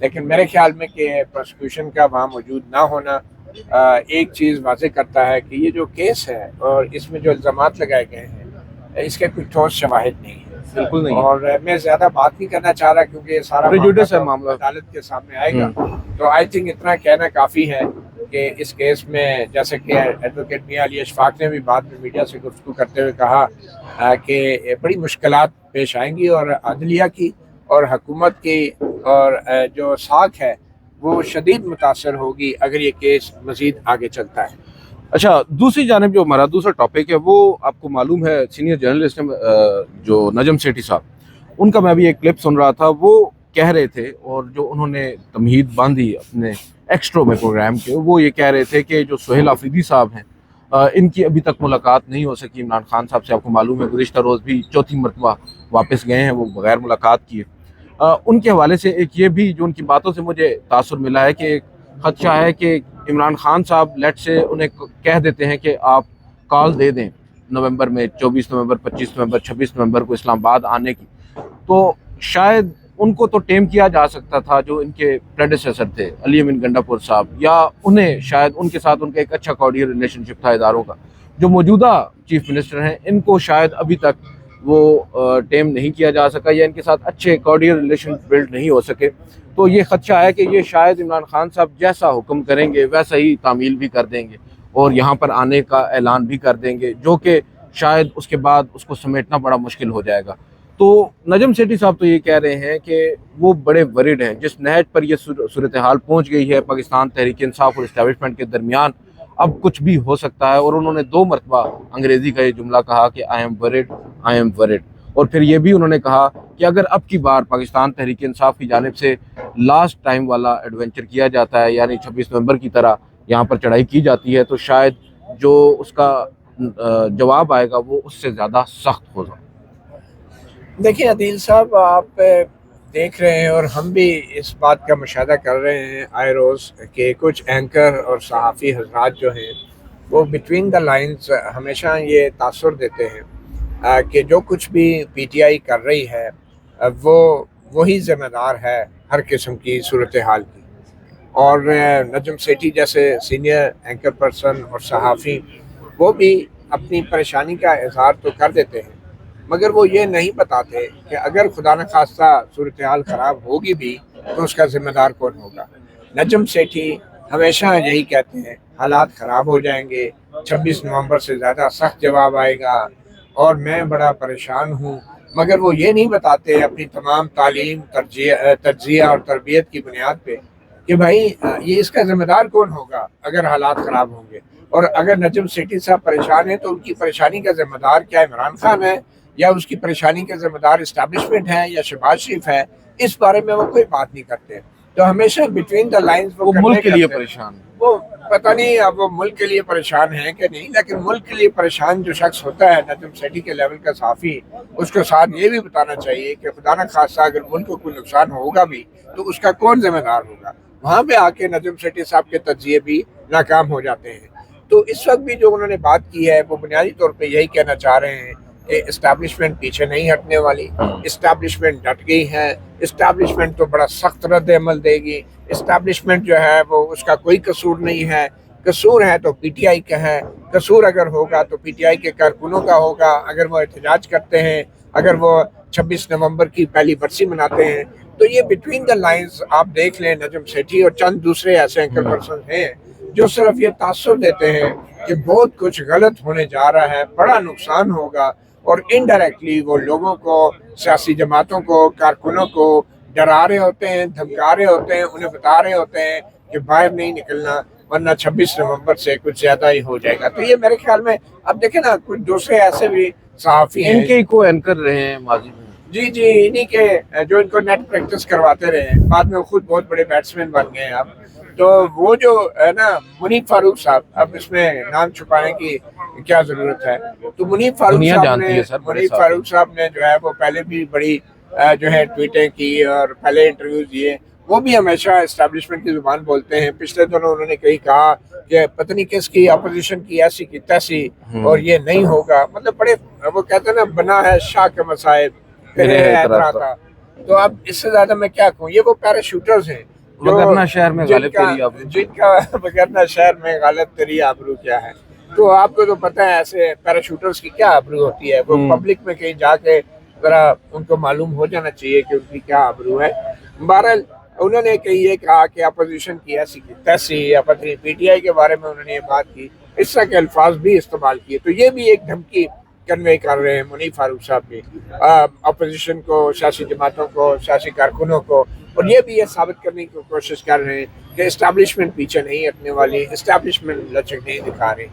لیکن میرے خیال میں کہ پروسیکیوشن کا وہاں موجود نہ ہونا ایک چیز واضح کرتا ہے کہ یہ جو کیس ہے اور اس میں جو الزامات لگائے گئے ہیں اس کے کوئی ٹھوس شواہد نہیں ہے. بالکل نہیں. اور میں زیادہ بات نہیں کرنا چاہ رہا کیونکہ یہ سارا Prejudice ہے معاملہ. عدالت کے سامنے آئے گا. تو آئی تھنک اتنا کہنا کافی ہے کہ اس کیس میں جیسے کہ ایڈوکیٹ میاں علی اشفاق نے بھی بعد میں میڈیا سے گفتگو کرتے ہوئے کہا کہ بڑی مشکلات پیش آئیں گی اور عدلیہ کی اور حکومت کی اور جو ساکھ ہے وہ شدید متاثر ہوگی اگر یہ کیس مزید آگے چلتا ہے. اچھا دوسری جانب جو ہمارا دوسرا ٹاپک ہے وہ آپ کو معلوم ہے سینئر جرنلسٹ جو نجم سیٹھی صاحب ان کا میں بھی ایک کلپ سن رہا تھا. وہ کہہ رہے تھے اور جو انہوں نے تمہید باندھی اپنے ایکسٹرو میں پروگرام کے وہ یہ کہہ رہے تھے کہ جو سہیل آفریدی صاحب ہیں ان کی ابھی تک ملاقات نہیں ہو سکی عمران خان صاحب سے. آپ کو معلوم ہے گزشتہ روز بھی چوتھی مرتبہ واپس گئے ہیں وہ بغیر ملاقات کیے. ان کے حوالے سے ایک یہ بھی جو ان کی باتوں سے مجھے تاثر ملا ہے کہ ایک خدشہ ہے کہ عمران خان صاحب لیٹ سے انہیں کہہ دیتے ہیں کہ آپ کال دے دیں نومبر میں 24 نومبر 25 نومبر 26 نومبر کو اسلام آباد آنے کی, تو شاید ان کو تو ٹیم کیا جا سکتا تھا جو ان کے پریڈیسیسر تھے علی امین گنڈا پور صاحب, یا انہیں شاید ان کے ساتھ ان کا ایک اچھا کارڈیل ریلیشن شپ تھا اداروں کا. جو موجودہ چیف منسٹر ہیں ان کو شاید ابھی تک وہ ٹیم نہیں کیا جا سکا یا ان کے ساتھ اچھے کارڈیل ریلیشن بلڈ نہیں ہو سکے. تو یہ خدشہ ہے کہ یہ شاید عمران خان صاحب جیسا حکم کریں گے ویسا ہی تعمیل بھی کر دیں گے اور یہاں پر آنے کا اعلان بھی کر دیں گے, جو کہ شاید اس کے بعد اس کو سمیٹنا بڑا مشکل ہو جائے گا. تو نجم سیٹھی صاحب تو یہ کہہ رہے ہیں کہ وہ بڑے ورڈ ہیں جس نہج پر یہ صورتحال پہنچ گئی ہے پاکستان تحریک انصاف اور اسٹیبلشمنٹ کے درمیان, اب کچھ بھی ہو سکتا ہے. اور انہوں نے 2 مرتبہ انگریزی کا یہ جملہ کہا کہ آئی ایم ورڈ, اور پھر یہ بھی انہوں نے کہا کہ اگر اب کی بار پاکستان تحریک انصاف کی جانب سے لاسٹ ٹائم والا ایڈونچر کیا جاتا ہے یعنی 26 نومبر کی طرح یہاں پر چڑھائی کی جاتی ہے تو شاید جو اس کا جواب آئے گا وہ اس سے زیادہ سخت ہوگا. دیکھیں عدیل صاحب, آپ دیکھ رہے ہیں اور ہم بھی اس بات کا مشاہدہ کر رہے ہیں آئے روز کہ کچھ اینکر اور صحافی حضرات جو ہیں وہ بٹوین دا لائنز ہمیشہ یہ تاثر دیتے ہیں کہ جو کچھ بھی پی ٹی آئی کر رہی ہے وہی ذمہ دار ہے ہر قسم کی صورتحال کی. اور نجم سیٹھی جیسے سینئر اینکر پرسن اور صحافی وہ بھی اپنی پریشانی کا اظہار تو کر دیتے ہیں مگر وہ یہ نہیں بتاتے کہ اگر خدا نخواستہ صورتحال خراب ہوگی بھی تو اس کا ذمہ دار کون ہوگا. نجم سیٹھی ہمیشہ یہی کہتے ہیں حالات خراب ہو جائیں گے, 26 نومبر سے زیادہ سخت جواب آئے گا اور میں بڑا پریشان ہوں, مگر وہ یہ نہیں بتاتے اپنی تمام تعلیم تجزیہ اور تربیت کی بنیاد پہ کہ بھائی یہ اس کا ذمہ دار کون ہوگا اگر حالات خراب ہوں گے. اور اگر نجم سیٹھی صاحب پریشان ہیں تو ان کی پریشانی کا ذمہ دار کیا عمران خان ہے یا اس کی پریشانی کا ذمہ دار اسٹیبلشمنٹ ہے یا شہباز شریف ہے, اس بارے میں وہ کوئی بات نہیں کرتے. تو ہمیشہ بٹوین دا لائنز وہ ملک کے لیے پریشان, وہ پتہ نہیں اب وہ ملک کے لیے پریشان ہیں کہ نہیں, لیکن ملک کے لیے پریشان جو شخص ہوتا ہے نجم سیٹھی کے لیول کا صحافی, اس کو ساتھ یہ بھی بتانا چاہیے کہ خدا نہ خواستہ اگر ملک کو کوئی نقصان ہوگا بھی تو اس کا کون ذمہ دار ہوگا. وہاں پہ آ کے نجم سیٹھی صاحب کے تجزیے بھی ناکام ہو جاتے ہیں. تو اس وقت بھی جو انہوں نے بات کی ہے وہ بنیادی طور پہ یہی کہنا چاہ رہے ہیں کہ اسٹیبلشمنٹ پیچھے نہیں ہٹنے والی, اسٹیبلشمنٹ ڈٹ گئی ہے, اسٹیبلشمنٹ تو بڑا سخت رد عمل دے گی, اسٹیبلشمنٹ جو ہے وہ اس کا کوئی قصور نہیں ہے, قصور ہے تو پی ٹی آئی کا ہے, قصور اگر ہوگا تو پی ٹی آئی کے کارکنوں کا ہوگا اگر وہ احتجاج کرتے ہیں, اگر وہ 26 نومبر کی پہلی برسی مناتے ہیں. تو یہ بٹوین دا لائنز آپ دیکھ لیں نجم سیٹھی اور چند دوسرے ایسے اینکر پرسن ہیں جو صرف یہ تاثر دیتے ہیں کہ بہت کچھ غلط ہونے جا رہا ہے, بڑا نقصان ہوگا, اور انڈائریکٹلی وہ لوگوں کو, سیاسی جماعتوں کو, کارکنوں کو ڈرا رہے ہوتے ہیں, دھمکا رہے ہوتے ہیں, انہیں بتا رہے ہوتے ہیں کہ باہر نہیں نکلنا ورنہ 26 نومبر سے کچھ زیادہ ہی ہو جائے گا. تو یہ میرے خیال میں اب دیکھیں نا کچھ دوسرے ایسے بھی صحافی ہیں ان کے کو اینکر رہے ہیں ماضی میں, جی انہی کے جو ان کو نیٹ پریکٹس کرواتے رہے ہیں, بعد میں خود بہت بڑے بیٹسمین بن گئے ہیں اب. تو وہ جو ہے نا منیب فاروق صاحب, اب اس میں نام چھپانے کی کیا ضرورت ہے, تو منیب فاروق صاحب نے جو ہے وہ پہلے بھی بڑی جو ہے ٹویٹیں کی اور پہلے انٹرویوز دیے, وہ بھی ہمیشہ اسٹیبلشمنٹ کی زبان بولتے ہیں. پچھلے دنوں انہوں نے کہیں کہا کہ پتہ نہیں کس کی اپوزیشن کی ایسی کی تیسی اور یہ نہیں ہوگا, مطلب بڑے وہ کہتے ہیں نا بنا ہے شاہ کے مصائب پھر ہے اتراتا. تو اب اس سے زیادہ میں کیا کہوں. یہ وہ پیراشوٹرز ہیں وگرنہ شہر میں غالب تیری آبرو. جن کا وگرنہ شہر میں غالب تیری آبرو کیا ہے. تو آپ کو تو پتہ ہے ایسے پیراشوٹرز کی کیا آبرو ہوتی ہے. وہ پبلک میں کہیں جا کے ذرا ان کو معلوم ہو جانا چاہیے کہ ان کی کیا آبرو ہے. بہرحال انہوں نے کہیں یہ کہا کہ اپوزیشن کی ایسی تیسی یا پتہ نہیں پی ٹی آئی کے بارے میں انہوں نے یہ بات کی, اس طرح کے الفاظ بھی استعمال کیے. تو یہ بھی ایک دھمکی کنوے کر رہے ہیں منیف فاروق صاحب بھی اپوزیشن کو, سیاسی جماعتوں کو, سیاسی کارکنوں کو. اور یہ بھی یہ ثابت کرنے کی کوشش کر رہے ہیں کہ اسٹیبلشمنٹ پیچھے نہیں ہٹنے والی, اسٹیبلشمنٹ لچک نہیں دکھا رہی.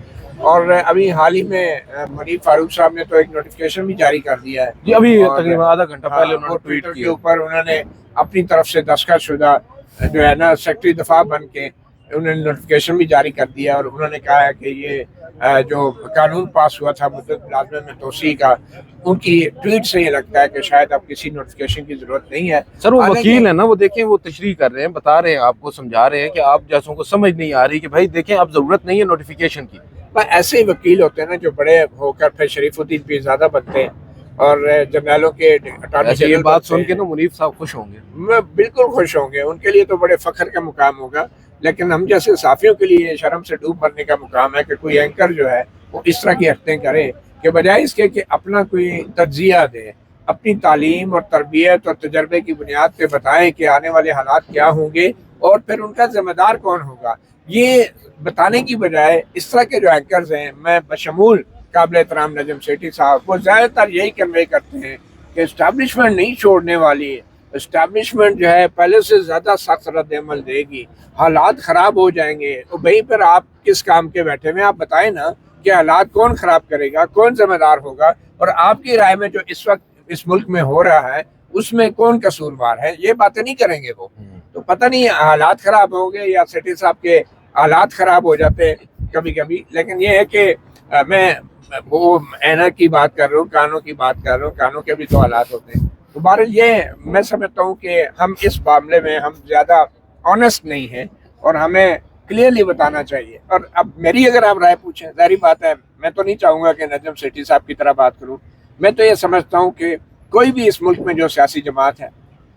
اور ابھی حال ہی میں منیف فاروق صاحب نے تو ایک نوٹیفکیشن بھی جاری کر دیا ہے جی, ابھی تقریباً آدھا گھنٹہ پہلے انہوں نے ٹویٹر کے اوپر انہوں نے اپنی طرف سے دستخط شدہ جو ہے نا سیکرٹری دفاع بن کے انہوں نے نوٹیفکیشن بھی جاری کر دیا. اور انہوں نے کہا ہے کہ یہ جو قانون پاس ہوا تھا مدت ملازمت میں توسیع کا, ان کی ٹویٹ سے یہ لگتا ہے کہ شاید اب کسی نوٹیفکیشن کی ضرورت نہیں ہے. سر وہ وکیل ہیں نا, وہ دیکھیں وہ تشریح کر رہے ہیں, بتا رہے ہیں, آپ کو سمجھا رہے ہیں کہ آپ جیسوں کو سمجھ نہیں آ رہی کہ بھائی دیکھیں اب ضرورت نہیں ہے نوٹیفیکیشن کی. ایسے ہی وکیل ہوتے ہیں نا جو بڑے ہو کر پھر شریف الدین پیرزادہ بنتے ہیں اور جرنیلوں کے اٹارنی یہ جنرل بات سن کے نا منیف صاحب خوش ہوں گے. میں بالکل خوش ہوں گے, ان کے لیے تو بڑے فخر کا مقام ہوگا. لیکن ہم جیسے صحافیوں کے لیے شرم سے ڈوب مرنے کا مقام ہے کہ کوئی اینکر جو ہے وہ اس طرح کی حرکتیں کرے کہ بجائے اس کے کہ اپنا کوئی تجزیہ دے, اپنی تعلیم اور تربیت اور تجربے کی بنیاد پہ بتائیں کہ آنے والے حالات کیا ہوں گے اور پھر ان کا ذمہ دار کون ہوگا, یہ بتانے کی بجائے اس طرح کے جو اینکرز ہیں, میں بشمول قابل احترام نجم سیٹھی صاحب, وہ زیادہ تر یہی کنوے کرتے ہیں کہ اسٹیبلشمنٹ نہیں چھوڑنے والی, اسٹیبلشمنٹ جو ہے پہلے سے زیادہ سخت رد عمل دے گی, حالات خراب ہو جائیں گے. تو بھئی پھر آپ کس کام کے بیٹھے ہوئے, آپ بتائیں نا کہ حالات کون خراب کرے گا, کون ذمہ دار ہوگا, اور آپ کی رائے میں جو اس وقت اس ملک میں ہو رہا ہے اس میں کون قصوروار ہے. یہ باتیں نہیں کریں گے وہ. تو پتہ نہیں حالات خراب ہوں گے یا سیٹھی صاحب کے حالات خراب ہو جاتے ہیں کبھی کبھی. لیکن یہ ہے کہ میں وہ اینا کی بات کر رہا ہوں, کانوں کی بات کر رہا ہوں, کانوں کے بھی تو حالات ہوتے ہیں. تو بہرحال یہ میں سمجھتا ہوں کہ ہم اس معاملے میں ہم زیادہ آنیسٹ نہیں ہیں اور ہمیں کلیئرلی بتانا چاہیے. اور اب میری اگر آپ رائے پوچھیں, ظاہری بات ہے میں تو نہیں چاہوں گا کہ نجم سیٹھی صاحب کی طرح بات کروں. میں تو یہ سمجھتا ہوں کہ کوئی بھی اس ملک میں جو سیاسی جماعت ہے,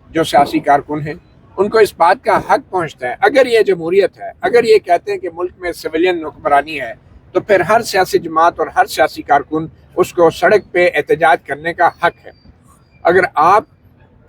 جو سیاسی کارکن ہیں, ان کو اس بات کا حق پہنچتا ہے. اگر یہ جمہوریت ہے, اگر یہ کہتے ہیں کہ ملک میں سویلین حکمرانی ہے, تو پھر ہر سیاسی جماعت اور ہر سیاسی کارکن اس کو سڑک پہ احتجاج کرنے کا حق ہے. اگر آپ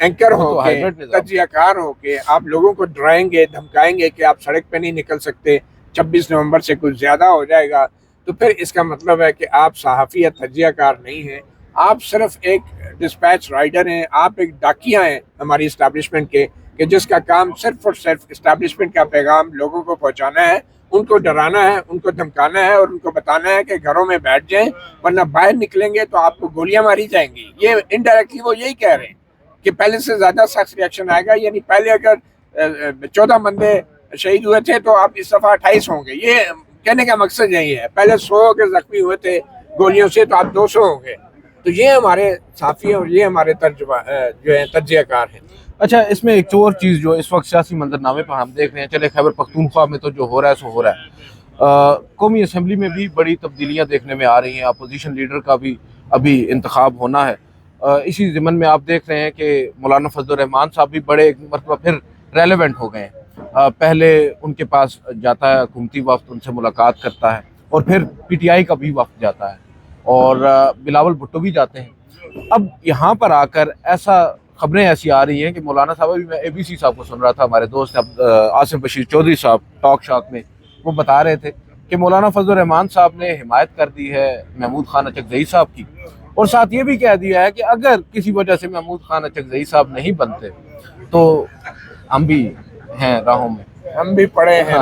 اینکر ہو کے, تجزیہ کار ہو کے آپ لوگوں کو ڈرائیں گے, دھمکائیں گے کہ آپ سڑک پہ نہیں نکل سکتے, 26 نومبر سے کچھ زیادہ ہو جائے گا, تو پھر اس کا مطلب ہے کہ آپ صحافی یا تجزیہ کار نہیں ہیں, آپ صرف ایک ڈسپیچ رائڈر ہیں, آپ ایک ڈاکیہ ہیں ہماری اسٹیبلشمنٹ کے, کہ جس کا کام صرف اور صرف اسٹیبلشمنٹ کا پیغام لوگوں کو پہنچانا ہے, ان کو ڈرانا ہے, ان کو دھمکانا ہے اور ان کو بتانا ہے کہ گھروں میں بیٹھ جائیں ورنہ باہر نکلیں گے تو آپ کو گولیاں ماری جائیں گی. یہ انڈائریکٹلی وہ یہی کہہ رہے ہیں کہ پہلے سے زیادہ سخت ریئیکشن آئے گا. یعنی پہلے اگر 14 بندے شہید ہوئے تھے تو اب اس دفعہ 28 ہوں گے. یہ کہنے کا مقصد یہی ہے. پہلے 100 کے زخمی ہوئے تھے گولیوں سے, تو اب 200 ہوں گے. تو یہ ہمارے صحافی اور یہ ہمارے ترجمہ جو ہیں تجزیہ کار ہیں. اچھا, اس میں ایک اور چیز جو اس وقت سیاسی منظرنامے پر ہم دیکھ رہے ہیں, چلے خیبر پختونخوا میں تو جو ہو رہا ہے سو ہو رہا ہے, قومی اسمبلی میں بھی بڑی تبدیلیاں دیکھنے میں آ رہی ہیں, اپوزیشن لیڈر کا بھی ابھی انتخاب ہونا ہے. اسی ضمن میں آپ دیکھ رہے ہیں کہ مولانا فضل الرحمان صاحب بھی بڑے ایک مرتبہ پھر ریلیونٹ ہو گئے ہیں. پہلے ان کے پاس جاتا ہے حکومتی وفد, ان سے ملاقات کرتا ہے, اور پھر پی ٹی آئی کا بھی وفد جاتا ہے, اور بلاول بھٹو بھی جاتے ہیں. اب یہاں پر آ کر خبریں ایسی آ رہی ہیں کہ مولانا صاحب, ابھی میں اے بی سی صاحب کو سن رہا تھا, ہمارے دوست آصف بشیر چودھری صاحب ٹاک شاک میں, وہ بتا رہے تھے کہ مولانا فضل الرحمان صاحب نے حمایت کر دی ہے محمود خان اچکزئی صاحب کی, اور ساتھ یہ بھی کہہ دیا ہے کہ اگر کسی وجہ سے محمود خان اچکزئی صاحب نہیں بنتے تو ہم بھی ہیں راہوں میں, ہم بھی پڑے ہیں.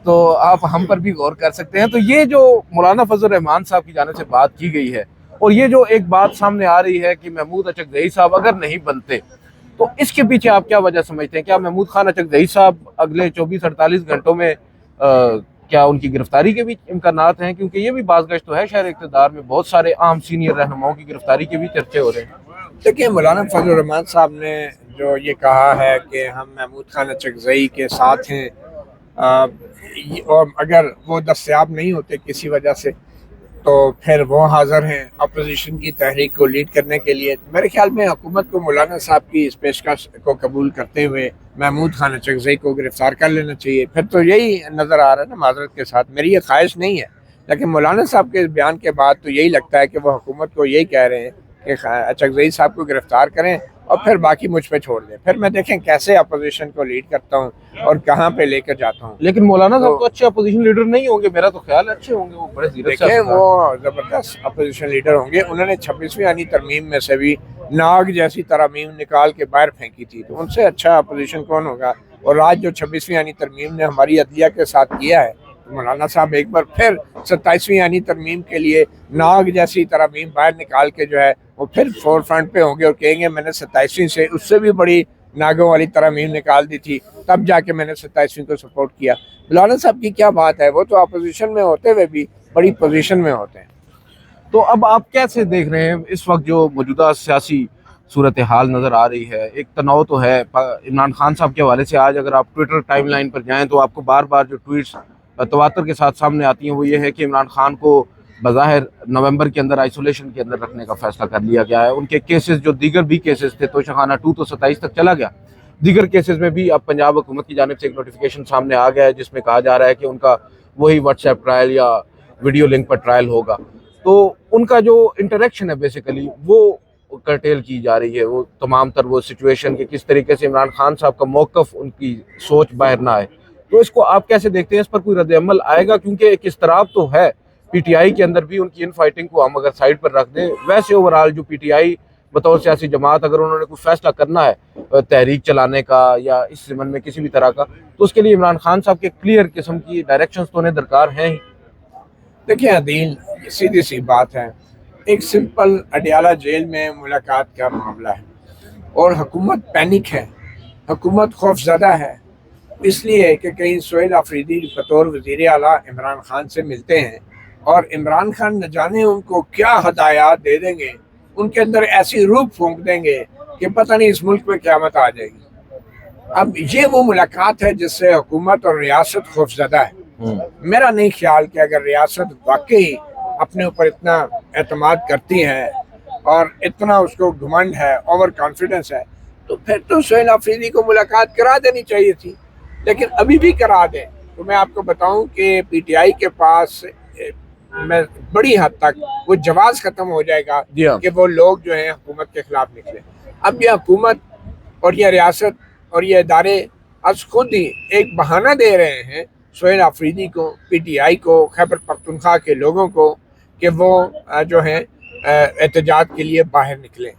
تو آپ ہم پر بھی غور کر سکتے ہیں. تو یہ جو مولانا فضل الرحمان صاحب کی جانب سے بات کی گئی ہے, اور یہ جو ایک بات سامنے آ رہی ہے کہ محمود اچکزئی صاحب اگر نہیں بنتے, تو اس کے پیچھے آپ کیا وجہ سمجھتے ہیں؟ کیا محمود خان اچکزئی صاحب اگلے 24-48 گھنٹوں میں کیا ان کی گرفتاری کے بھی امکانات ہیں؟ کیونکہ یہ بھی باز گشت تو ہے شہر اقتدار میں, بہت سارے عام سینئر رہنماؤں کی گرفتاری کے بھی چرچے ہو رہے ہیں. دیکھیں, مولانا فضل الرحمان صاحب نے جو یہ کہا ہے کہ ہم محمود خان اچکزئی کے ساتھ ہیں, اور اگر وہ دستیاب نہیں ہوتے کسی وجہ سے, تو پھر وہ حاضر ہیں اپوزیشن کی تحریک کو لیڈ کرنے کے لیے. میرے خیال میں حکومت کو مولانا صاحب کی اس پیشکش کو قبول کرتے ہوئے محمود خان اچکزئی کو گرفتار کر لینا چاہیے. پھر تو یہی نظر آ رہا ہے نا معذرت کے ساتھ, میری یہ خواہش نہیں ہے, لیکن مولانا صاحب کے بیان کے بعد تو یہی لگتا ہے کہ وہ حکومت کو یہی کہہ رہے ہیں کہ اچکزئی صاحب کو گرفتار کریں اور پھر باقی مجھ پہ چھوڑ دیں. پھر میں دیکھیں کیسے اپوزیشن کو لیڈ کرتا ہوں اور کہاں پہ لے کر جاتا ہوں. لیکن مولانا صاحب تو اچھے اپوزیشن لیڈر نہیں ہوں گے, میرا تو خیال ہے اچھے ہوں گے, وہ بڑے زیرک دیکھیں وہ زبردست اپوزیشن لیڈر ہوں گے. انہوں نے 26ویں آئینی ترمیم میں سے بھی ناگ جیسی ترامیم نکال کے باہر پھینکی تھی, تو ان سے اچھا اپوزیشن کون ہوگا. اور آج جو 26ویں آئینی ترمیم نے ہماری عدلیہ کے ساتھ کیا ہے, مولانا صاحب ایک بار پھر 27ویں آئینی ترمیم کے لیے ناگ جیسی ترامیم باہر نکال کے جو ہے وہ پھر فور فرنٹ پہ ہوں گے اور کہیں گے میں نے 27ویں سے اس سے بھی بڑی ناگوں والی ترامیم نکال دی تھی, تب جا کے میں نے 27ویں کو سپورٹ کیا. مولانا صاحب کی کیا بات ہے, وہ تو اپوزیشن میں ہوتے ہوئے بھی بڑی پوزیشن میں ہوتے ہیں. تو اب آپ کیسے دیکھ رہے ہیں اس وقت جو موجودہ سیاسی صورتحال نظر آ رہی ہے؟ ایک تناؤ تو ہے عمران خان صاحب کے حوالے سے. آج اگر آپ ٹویٹر ٹائم لائن پر جائیں تو آپ کو بار بار جو ٹویٹس تواتر کے ساتھ سامنے آتی ہیں وہ یہ ہے کہ عمران خان کو بظاہر نومبر کے اندر آئسولیشن کے اندر رکھنے کا فیصلہ کر لیا گیا ہے. ان کے کیسز جو دیگر بھی کیسز تھے, توشہ خانہ 2 تو 27 تک چلا گیا, دیگر کیسز میں بھی اب پنجاب حکومت کی جانب سے ایک نوٹیفیکیشن سامنے آ گیا ہے جس میں کہا جا رہا ہے کہ ان کا وہی واٹس ایپ ٹرائل یا ویڈیو لنک پر ٹرائل ہوگا. تو ان کا جو انٹریکشن ہے بیسیکلی وہ کرٹیل کی جا رہی ہے, وہ تمام تر وہ سچویشن کہ کس طریقے سے عمران خان صاحب کا موقف, ان کی سوچ باہر نہ آئے. تو اس کو آپ کیسے دیکھتے ہیں, اس پر کوئی رد عمل آئے گا؟ کیونکہ ایک اضطراب تو ہے پی ٹی آئی کے اندر بھی. ان کی ان فائٹنگ کو ہم اگر سائڈ پر رکھ دیں, ویسے اوورال جو پی ٹی آئی بطور سیاسی جماعت اگر انہوں نے کوئی فیصلہ کرنا ہے تحریک چلانے کا یا اس ضمن میں کسی بھی طرح کا, تو اس کے لیے عمران خان صاحب کے کلیئر قسم کی ڈائریکشنز تو انہیں درکار ہیں ہی. دیکھیں عدیل, سیدھی سی بات ہے, ایک سمپل اڈیالہ جیل میں ملاقات کا معاملہ ہے اور حکومت پینک ہے, حکومت خوف زدہ ہے, اس لیے کہ کہیں سہیل آفریدی بطور وزیر اعلیٰ عمران خان سے ملتے ہیں اور عمران خان نہ جانے ان کو کیا ہدایات دے دیں گے, ان کے اندر ایسی روح پھونک دیں گے کہ پتہ نہیں اس ملک میں قیامت آ جائے گی. اب یہ وہ ملاقات ہے جس سے حکومت اور ریاست خوف زدہ ہے. میرا نہیں خیال کہ اگر ریاست واقعی اپنے اوپر اتنا اعتماد کرتی ہے اور اتنا اس کو گھمنڈ ہے, اوور کانفیڈنس ہے, تو پھر تو سہیل آفریدی کو ملاقات کرا دینی چاہیے تھی. لیکن ابھی بھی کرا دیں تو میں آپ کو بتاؤں کہ پی ٹی آئی کے پاس میں بڑی حد تک وہ جواز ختم ہو جائے گا کہ وہ لوگ جو ہیں حکومت کے خلاف نکلیں. اب یہ حکومت اور یہ ریاست اور یہ ادارے از خود ہی ایک بہانہ دے رہے ہیں سہیل آفریدی کو, پی ٹی آئی کو, خیبر پختونخوا کے لوگوں کو کہ وہ جو ہیں احتجاج کے لیے باہر نکلیں.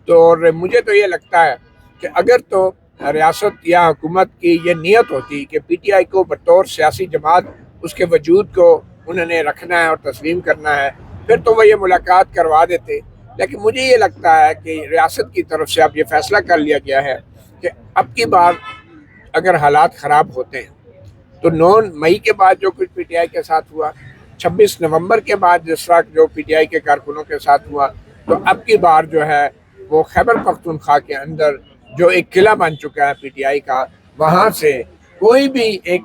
تو اور مجھے تو یہ لگتا ہے کہ اگر تو ریاست یا حکومت کی یہ نیت ہوتی کہ پی ٹی آئی کو بطور سیاسی جماعت اس کے وجود کو انہوں نے رکھنا ہے اور تسلیم کرنا ہے, پھر تو وہ یہ ملاقات کروا دیتے. لیکن مجھے یہ لگتا ہے کہ ریاست کی طرف سے اب یہ فیصلہ کر لیا گیا ہے کہ اب کی بار اگر حالات خراب ہوتے ہیں تو 9 مئی کے بعد جو کچھ پی ٹی آئی کے ساتھ ہوا, 26 نومبر کے بعد جس طرح جو پی ٹی آئی کے کارکنوں کے ساتھ ہوا, تو اب کی بار جو ہے وہ خیبر پختونخوا کے اندر جو ایک قلعہ بن چکا ہے پی ٹی آئی کا, وہاں سے کوئی بھی ایک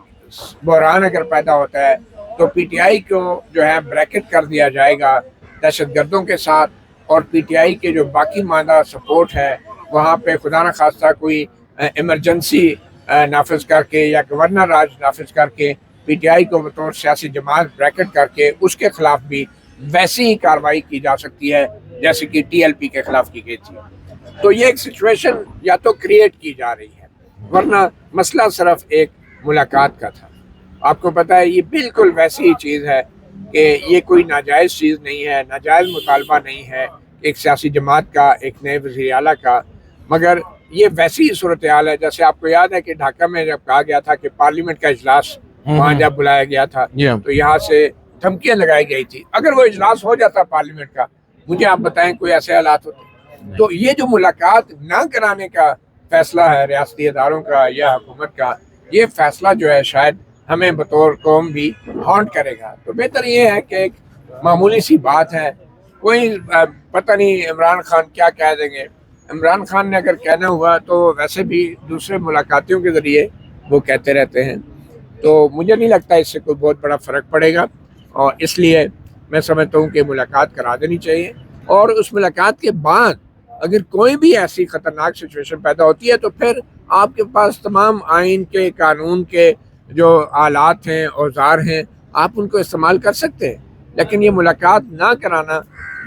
بحران اگر پیدا ہوتا ہے تو پی ٹی آئی کو جو ہے بریکٹ کر دیا جائے گا دہشت گردوں کے ساتھ, اور پی ٹی آئی کے جو باقی ماندہ سپورٹ ہے وہاں پہ خدا نہ خواستہ کوئی ایمرجنسی نافذ کر کے یا گورنر راج نافذ کر کے پی ٹی آئی کو بطور سیاسی جماعت بریکٹ کر کے اس کے خلاف بھی ویسی ہی کارروائی کی جا سکتی ہے جیسے کہ ٹی ایل پی کے خلاف کی گئی تھی. تو یہ ایک سچویشن یا تو کریٹ کی جا رہی ہے, ورنہ مسئلہ صرف ایک ملاقات کا تھا. آپ کو پتہ ہے یہ بالکل ویسی ہی چیز ہے کہ یہ کوئی ناجائز چیز نہیں ہے, ناجائز مطالبہ نہیں ہے ایک سیاسی جماعت کا, ایک نئے وزیر اعلیٰ کا, مگر یہ ویسی ہی صورتحال ہے جیسے آپ کو یاد ہے کہ ڈھاکہ میں جب کہا گیا تھا کہ پارلیمنٹ کا اجلاس وہاں جب بلایا گیا تھا تو یہاں سے دھمکیاں لگائی گئی تھی. اگر وہ اجلاس ہو جاتا پارلیمنٹ کا, مجھے آپ بتائیں کوئی ایسے حالات ہوتے. تو یہ جو ملاقات نہ کرانے کا فیصلہ ہے ریاستی اداروں کا یا حکومت کا, یہ فیصلہ جو ہے شاید ہمیں بطور قوم بھی ہانٹ کرے گا. تو بہتر یہ ہے کہ ایک معمولی سی بات ہے, کوئی پتہ نہیں عمران خان کیا کہہ دیں گے. عمران خان نے اگر کہنا ہوا تو ویسے بھی دوسرے ملاقاتیوں کے ذریعے وہ کہتے رہتے ہیں, تو مجھے نہیں لگتا اس سے کوئی بہت بڑا فرق پڑے گا. اور اس لیے میں سمجھتا ہوں کہ ملاقات کرا دینی چاہیے، اور اس ملاقات کے بعد اگر کوئی بھی ایسی خطرناک سچویشن پیدا ہوتی ہے تو پھر آپ کے پاس تمام آئین کے، قانون کے جو آلات ہیں، اوزار ہیں، آپ ان کو استعمال کر سکتے ہیں۔ لیکن یہ ملاقات نہ کرانا،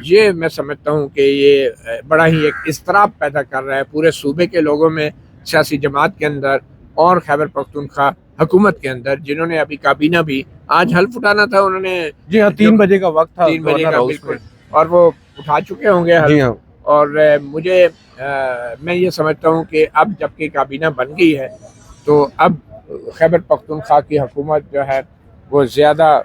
یہ میں سمجھتا ہوں کہ یہ بڑا ہی ایک اضطراب پیدا کر رہا ہے پورے صوبے کے لوگوں میں، سیاسی جماعت کے اندر اور خیبر پختونخوا حکومت کے اندر، جنہوں نے ابھی کابینہ بھی آج حلف اٹھانا تھا، انہوں نے جی ہاں 3 بجے کا وقت تھا 3 بجے گورنر کا ہاؤس بالکل، میں۔ اور وہ اٹھا چکے ہوں گے حلف۔ جی ہاں اور مجھے میں یہ سمجھتا ہوں کہ اب جب کہ کابینہ بن گئی ہے تو اب خیبر پختونخوا کی حکومت جو ہے وہ زیادہ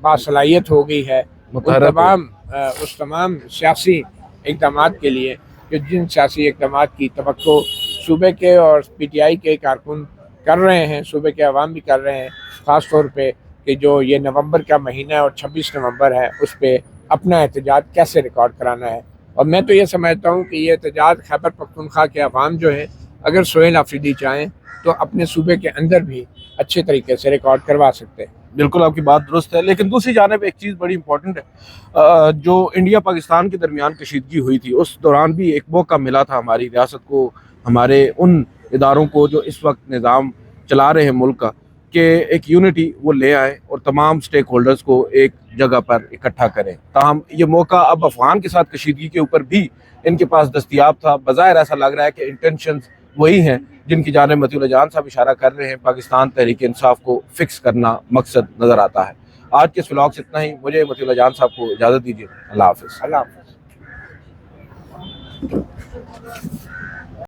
باصلاحیت ہو گئی ہے اس تمام سیاسی اقدامات کے لیے، کہ جن سیاسی اقدامات کی توقع صوبے کے اور پی ٹی آئی کے کارکن کر رہے ہیں، صوبے کے عوام بھی کر رہے ہیں، خاص طور پہ کہ جو یہ نومبر کا مہینہ ہے اور 26 نومبر ہے، اس پہ اپنا احتجاج کیسے ریکارڈ کرانا ہے۔ اور میں تو یہ سمجھتا ہوں کہ یہ احتجاج خیبر پختونخوا کے عوام جو ہیں، اگر سہیل آفریدی چاہیں تو اپنے صوبے کے اندر بھی اچھے طریقے سے ریکارڈ کروا سکتے ہیں۔ بالکل آپ کی بات درست ہے، لیکن دوسری جانب ایک چیز بڑی امپورٹنٹ ہے، جو انڈیا پاکستان کے درمیان کشیدگی ہوئی تھی، اس دوران بھی ایک موقع ملا تھا ہماری ریاست کو، ہمارے ان اداروں کو جو اس وقت نظام چلا رہے ہیں ملک کا، کہ ایک یونٹی وہ لے آئیں اور تمام سٹیک ہولڈرز کو ایک جگہ پر اکٹھا کریں۔ تاہم یہ موقع اب افغان کے ساتھ کشیدگی کے اوپر بھی ان کے پاس دستیاب تھا۔ بظاہر ایسا لگ رہا ہے کہ انٹینشنز وہی ہیں جن کی جانب مطیع اللہ جان صاحب اشارہ کر رہے ہیں، پاکستان تحریک انصاف کو فکس کرنا مقصد نظر آتا ہے۔ آج کے اس ولاگ سے اتنا ہی، مجھے مطیع اللہ جان صاحب کو اجازت دیجیے، اللہ حافظ۔ اللہ حافظ۔